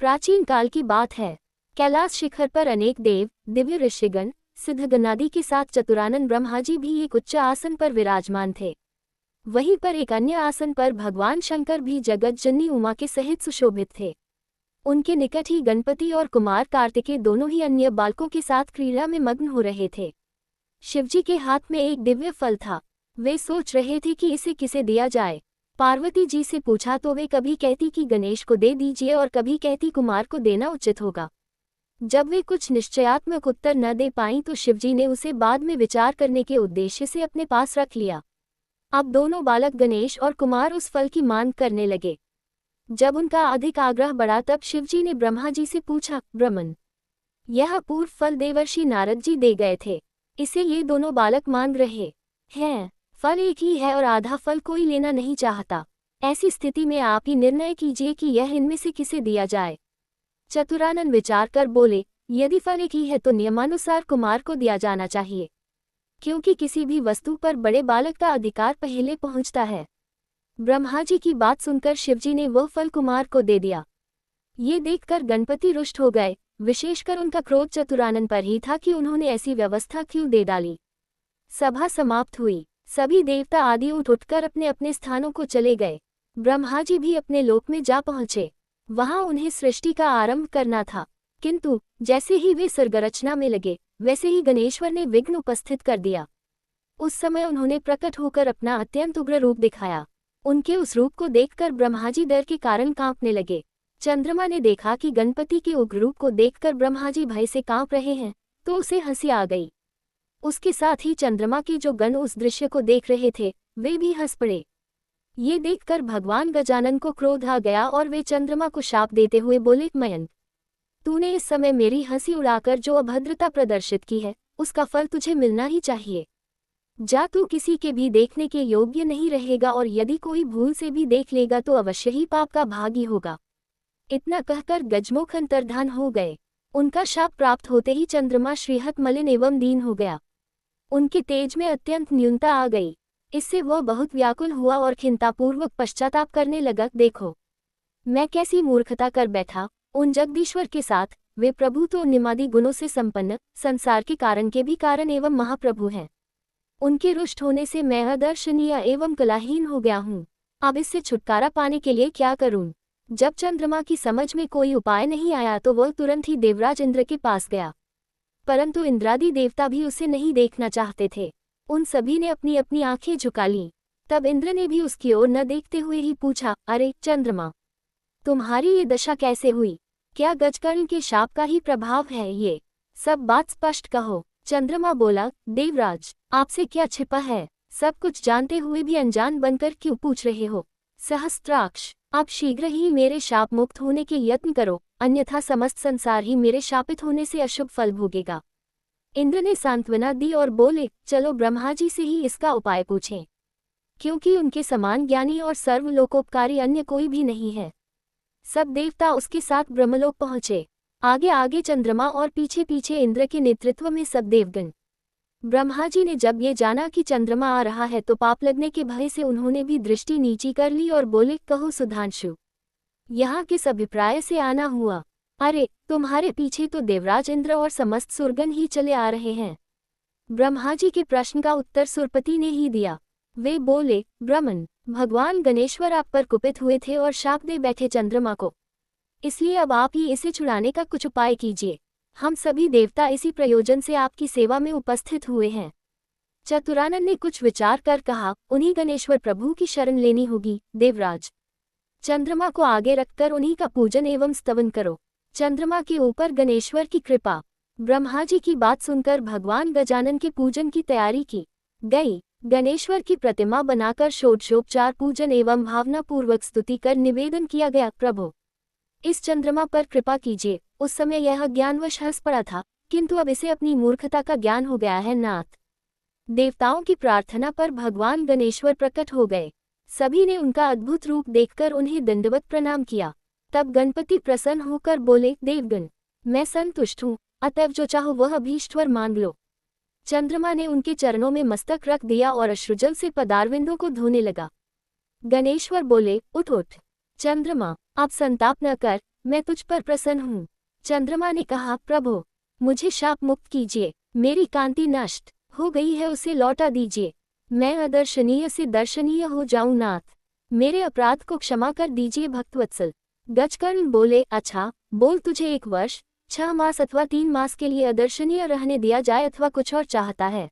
प्राचीन काल की बात है। कैलाश शिखर पर अनेक देव, दिव्य ऋषिगण, सिद्धगणादि के साथ चतुरानन ब्रह्मा जी भी एक उच्च आसन पर विराजमान थे। वहीं पर एक अन्य आसन पर भगवान शंकर भी जगत जननी उमा के सहित सुशोभित थे। उनके निकट ही गणपति और कुमार कार्तिकेय दोनों ही अन्य बालकों के साथ क्रीड़ा में मग्न हो रहे थे। शिवजी के हाथ में एक दिव्य फल था। वे सोच रहे थे कि इसे किसे दिया जाए। पार्वती जी से पूछा तो वे कभी कहती कि गणेश को दे दीजिए और कभी कहती कुमार को देना उचित होगा। जब वे कुछ निश्चयात्मक उत्तर न दे पाईं तो शिवजी ने उसे बाद में विचार करने के उद्देश्य से अपने पास रख लिया। अब दोनों बालक गणेश और कुमार उस फल की मांग करने लगे। जब उनका अधिक आग्रह बढ़ा तब शिवजी ने ब्रह्मा जी से पूछा, ब्रह्मन, यह पूर्व फल देवर्षि नारद जी दे गए थे, इसे ये दोनों बालक मांग रहे हैं। फल एक ही है और आधा फल कोई लेना नहीं चाहता। ऐसी स्थिति में आप ही निर्णय कीजिए कि यह इनमें से किसे दिया जाए। चतुरानन विचार कर बोले, यदि फल एक ही है तो नियमानुसार कुमार को दिया जाना चाहिए, क्योंकि किसी भी वस्तु पर बड़े बालक का अधिकार पहले पहुंचता है। ब्रह्मा जी की बात सुनकर शिवजी ने वह फल कुमार को दे दिया। ये देखकर गणपति रुष्ट हो गए। विशेषकर उनका क्रोध चतुरानन पर ही था कि उन्होंने ऐसी व्यवस्था क्यों दे डाली। सभा समाप्त हुई। सभी देवता आदि उठकर अपने अपने स्थानों को चले गए। ब्रह्मा जी भी अपने लोक में जा पहुंचे। वहां उन्हें सृष्टि का आरंभ करना था, किंतु जैसे ही वे सर्गरचना में लगे वैसे ही गणेश्वर ने विघ्न उपस्थित कर दिया। उस समय उन्होंने प्रकट होकर अपना अत्यंत उग्र रूप दिखाया। उनके उस रूप को देखकर ब्रह्मा जी डर के कारण कांपने लगे। चंद्रमा ने देखा कि गणपति के उग्र रूप को देखकर ब्रह्मा जी भय से कांप रहे हैं, तो उसे हंसी आ गई। उसके साथ ही चंद्रमा के जो गण उस दृश्य को देख रहे थे वे भी हंस पड़े। ये देखकर भगवान गजानन को क्रोध आ गया और वे चंद्रमा को शाप देते हुए बोले, मयंक, तूने इस समय मेरी हंसी उड़ाकर जो अभद्रता प्रदर्शित की है उसका फल तुझे मिलना ही चाहिए। जा, तू किसी के भी देखने के योग्य नहीं रहेगा और यदि कोई भूल से भी देख लेगा तो अवश्य ही पाप का भागी होगा। इतना कहकर गजमुख अंतर्धान हो गए। उनका शाप प्राप्त होते ही चंद्रमा श्रीहत मलिन एवं दीन हो गया। उनके तेज में अत्यंत न्यूनता आ गई। इससे वह बहुत व्याकुल हुआ और खिन्नतापूर्वक पश्चाताप करने लगा, देखो मैं कैसी मूर्खता कर बैठा। उन जगदीश्वर के साथ वे प्रभु तो निमादि गुणों से संपन्न, संसार के कारण के भी कारण एवं महाप्रभु हैं। उनके रुष्ट होने से मैं अदर्शनीय एवं कलाहीन हो गया हूँ। अब इससे छुटकारा पाने के लिए क्या करूँ? जब चंद्रमा की समझ में कोई उपाय नहीं आया तो वह तुरंत ही देवराज इंद्र के पास गया, परंतु इंद्रादि देवता भी उसे नहीं देखना चाहते थे। उन सभी ने अपनी अपनी आंखें झुका लीं। तब इंद्र ने भी उसकी ओर न देखते हुए ही पूछा, अरे चंद्रमा, तुम्हारी ये दशा कैसे हुई? क्या गजकर्ण के शाप का ही प्रभाव है? ये सब बात स्पष्ट कहो। चंद्रमा बोला, देवराज, आपसे क्या छिपा है? सब कुछ जानते हुए भी अनजान बनकर क्यों पूछ रहे हो? सहस्त्राक्ष, आप शीघ्र ही मेरे शाप मुक्त होने के यत्न करो, अन्यथा समस्त संसार ही मेरे शापित होने से अशुभ फल भोगेगा। इंद्र ने सांत्वना दी और बोले, चलो ब्रह्मा जी से ही इसका उपाय पूछें, क्योंकि उनके समान ज्ञानी और सर्वलोकोपकारी अन्य कोई भी नहीं है। सब देवता उसके साथ ब्रह्मलोक पहुंचे। आगे आगे चंद्रमा और पीछे पीछे इंद्र के नेतृत्व में सब देवगण। ब्रह्मा जी ने जब ये जाना कि चंद्रमा आ रहा है तो पाप लगने के भय से उन्होंने भी दृष्टि नीची कर ली और बोले, कहो सुधांशु, यहाँ किस अभिप्राय से आना हुआ? अरे, तुम्हारे पीछे तो देवराज इंद्र और समस्त सुरगण ही चले आ रहे हैं। ब्रह्मा जी के प्रश्न का उत्तर सुरपति ने ही दिया। वे बोले, ब्रह्मन, भगवान गणेश्वर आप पर कुपित हुए थे और शाप दे बैठे चंद्रमा को, इसलिए अब आप ही इसे छुड़ाने का कुछ उपाय कीजिए। हम सभी देवता इसी प्रयोजन से आपकी सेवा में उपस्थित हुए हैं। चतुरानन ने कुछ विचार कर कहा, उन्हीं गणेश्वर प्रभु की शरण लेनी होगी। देवराज, चंद्रमा को आगे रखकर उन्हीं का पूजन एवं स्तवन करो। चंद्रमा के ऊपर गणेश्वर की कृपा। ब्रह्मा जी की बात सुनकर भगवान गजानन के पूजन की तैयारी की गई। गणेश्वर की प्रतिमा बनाकर षोडशोपचार पूजन एवं भावनापूर्वक स्तुति कर निवेदन किया गया, प्रभु इस चंद्रमा पर कृपा कीजिए। उस समय यह ज्ञानवश हंस पड़ा था, किंतु अब इसे अपनी मूर्खता का ज्ञान हो गया है। नाथ, देवताओं की प्रार्थना पर भगवान गणेश्वर प्रकट हो गए। सभी ने उनका अद्भुत रूप देखकर उन्हें दंडवत प्रणाम किया। तब गणपति प्रसन्न होकर बोले, देवगण, मैं संतुष्ट हूँ, अतएव जो चाहो वह अभीष्टवर मांग लो। चंद्रमा ने उनके चरणों में मस्तक रख दिया और अश्रुजल से पदारविंदों को धोने लगा। गणेश्वर बोले, उठ उठ चंद्रमा, अब संताप न कर, मैं तुझ पर प्रसन्न हूँ। चंद्रमा ने कहा, प्रभु मुझे शाप मुक्त कीजिए, मेरी कांति नष्ट हो गई है, उसे लौटा दीजिए, मैं अदर्शनीय से दर्शनीय हो जाऊं नाथ, मेरे अपराध को क्षमा कर दीजिए भक्तवत्सल। गजकर्ण बोले, अच्छा बोल, तुझे 1 वर्ष 6 मास अथवा 3 मास के लिए अदर्शनीय रहने दिया जाए अथवा कुछ और चाहता है?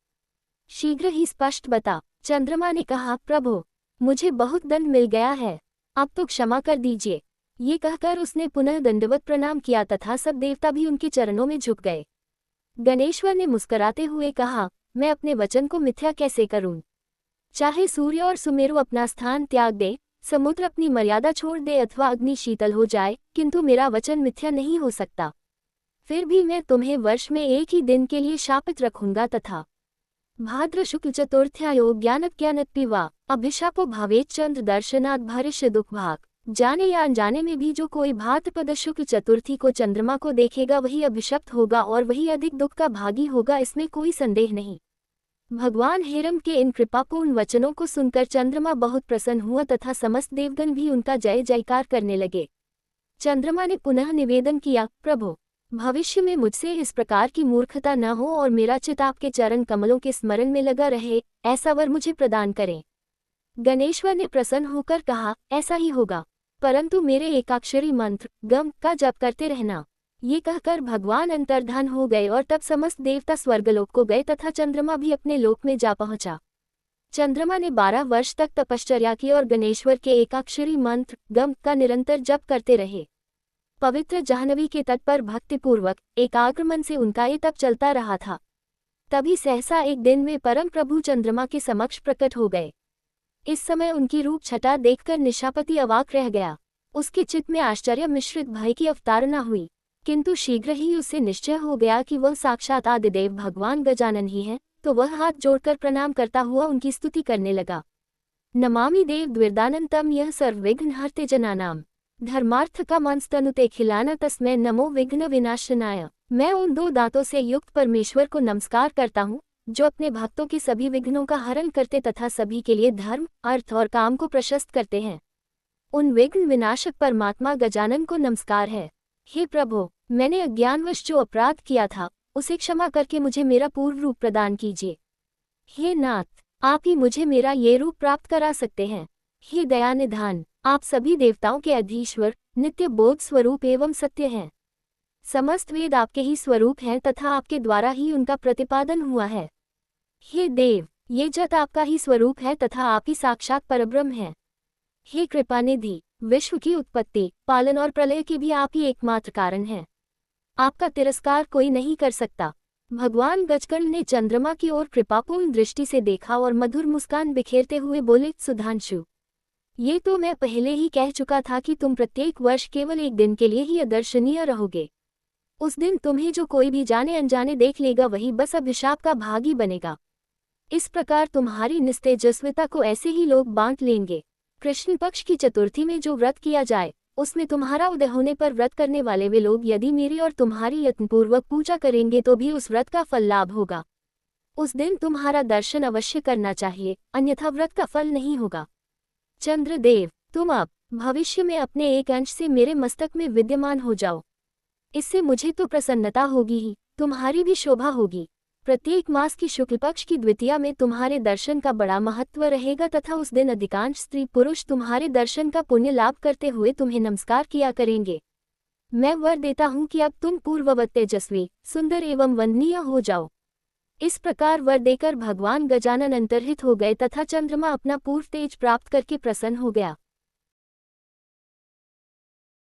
शीघ्र ही स्पष्ट बता। चंद्रमा ने कहा, प्रभु मुझे बहुत दंड मिल गया है, अब तो क्षमा कर दीजिए। ये कहकर उसने पुनः दंडवत प्रणाम किया तथा सब देवता भी उनके चरणों में झुक गए। गणेश्वर ने मुस्कुराते हुए कहा, मैं अपने वचन को मिथ्या कैसे करूं? चाहे सूर्य और सुमेरु अपना स्थान त्याग दे, समुद्र अपनी मर्यादा छोड़ दे अथवा अग्नि शीतल हो जाए, किंतु मेरा वचन मिथ्या नहीं हो सकता। फिर भी मैं तुम्हें वर्ष में 1 ही दिन के लिए शापित रखूंगा तथा भाद्र शुक्ल चतुर्थ्यायो ज्ञानज्ञानत्पिवा अभिशापो भावेत चंद्र दर्शनात् भविष्य दुख भाग। जाने या अनजाने में भी जो कोई भाद्रपद शुक्ल चतुर्थी को चंद्रमा को देखेगा वही अभिशप्त होगा और वही अधिक दुख का भागी होगा, इसमें कोई संदेह नहीं। भगवान हेरम के इन कृपापूर्ण वचनों को सुनकर चंद्रमा बहुत प्रसन्न हुआ तथा समस्त देवगण भी उनका जय जयकार करने लगे। चंद्रमा ने पुनः निवेदन किया, प्रभु भविष्य में मुझसे इस प्रकार की मूर्खता न हो और मेरा चित्त आपके चरण कमलों के स्मरण में लगा रहे, ऐसा वर मुझे प्रदान करें। गणेश्वर ने प्रसन्न होकर कहा, ऐसा ही होगा, परंतु मेरे एकाक्षरी मंत्र गम का जप करते रहना। ये कहकर भगवान अंतर्धान हो गए और तब समस्त देवता स्वर्गलोक को गए तथा चंद्रमा भी अपने लोक में जा पहुंचा। चंद्रमा ने 12 वर्ष तक तपश्चर्या की और गणेश्वर के एकाक्षरी मंत्र गम का निरंतर जप करते रहे। पवित्र जाह्नवी के तट पर भक्तिपूर्वक एकाग्र मन से उनका ये तप चलता रहा था। तभी सहसा एक दिन वे परम प्रभु चंद्रमा के समक्ष प्रकट हो गए। इस समय उनकी रूप छटा देखकर निशापति अवाक रह गया। उसके चित्त में आश्चर्य मिश्रित भय की अवतारणा हुई, किंतु शीघ्र ही उसे निश्चय हो गया कि वह साक्षात आदिदेव भगवान गजानन ही हैं, तो वह हाथ जोड़कर प्रणाम करता हुआ उनकी स्तुति करने लगा। नमामि देव द्विर्दानंतम यह सर्वविघ्न हरते जनानाम धर्मार्थ का मंस्तनुते खिलाना तस्मै नमो विघ्न विनाशनाय। मैं उन 2 दांतों से युक्त परमेश्वर को नमस्कार करता हूँ जो अपने भक्तों के सभी विघ्नों का हरण करते तथा सभी के लिए धर्म, अर्थ और काम को प्रशस्त करते हैं। उन विघ्न विनाशक परमात्मा गजानन को नमस्कार है। हे प्रभु, मैंने अज्ञानवश जो अपराध किया था उसे क्षमा करके मुझे मेरा पूर्व रूप प्रदान कीजिए। हे नाथ, आप ही मुझे मेरा ये रूप प्राप्त करा सकते हैं। हे दयानिधान, आप सभी देवताओं के अधीश्वर, नित्य बोध स्वरूप एवं सत्य हैं। समस्त वेद आपके ही स्वरूप हैं तथा आपके द्वारा ही उनका प्रतिपादन हुआ है। हे देव, ये जगत आपका ही स्वरूप है तथा आप ही साक्षात परब्रह्म हैं। हे कृपानिधि, विश्व की उत्पत्ति, पालन और प्रलय के भी आप ही एकमात्र कारण हैं। आपका तिरस्कार कोई नहीं कर सकता। भगवान गजकर्ण ने चंद्रमा की ओर कृपापूर्ण दृष्टि से देखा और मधुर मुस्कान बिखेरते हुए बोले, सुधांशु, ये तो मैं पहले ही कह चुका था कि तुम प्रत्येक वर्ष केवल 1 दिन के लिए ही अदर्शनीय रहोगे। उस दिन तुम्हें जो कोई भी जाने अनजाने देख लेगा वही बस अभिशाप का भागी बनेगा। इस प्रकार तुम्हारी निस्तेजस्विता को ऐसे ही लोग बांट लेंगे। कृष्ण पक्ष की चतुर्थी में जो व्रत किया जाए उसमें तुम्हारा उदय होने पर व्रत करने वाले वे लोग यदि मेरी और तुम्हारी यत्नपूर्वक पूजा करेंगे तो भी उस व्रत का फल लाभ होगा। उस दिन तुम्हारा दर्शन अवश्य करना चाहिए, अन्यथा व्रत का फल नहीं होगा। चंद्रदेव, तुम अब भविष्य में अपने एक अंश से मेरे मस्तक में विद्यमान हो जाओ। इससे मुझे तो प्रसन्नता होगी ही, तुम्हारी भी शोभा होगी। प्रत्येक मास की शुक्ल पक्ष की द्वितीया में तुम्हारे दर्शन का बड़ा महत्व रहेगा तथा उस दिन अधिकांश स्त्री पुरुष तुम्हारे दर्शन का पुण्य लाभ करते हुए तुम्हें नमस्कार किया करेंगे। मैं वर देता हूँ कि अब तुम पूर्ववत तेजस्वी, सुंदर एवं वंदनीय हो जाओ। इस प्रकार वर देकर भगवान गजानन अंतर्हित हो गए तथा चंद्रमा अपना पूर्व तेज प्राप्त करके प्रसन्न हो गया।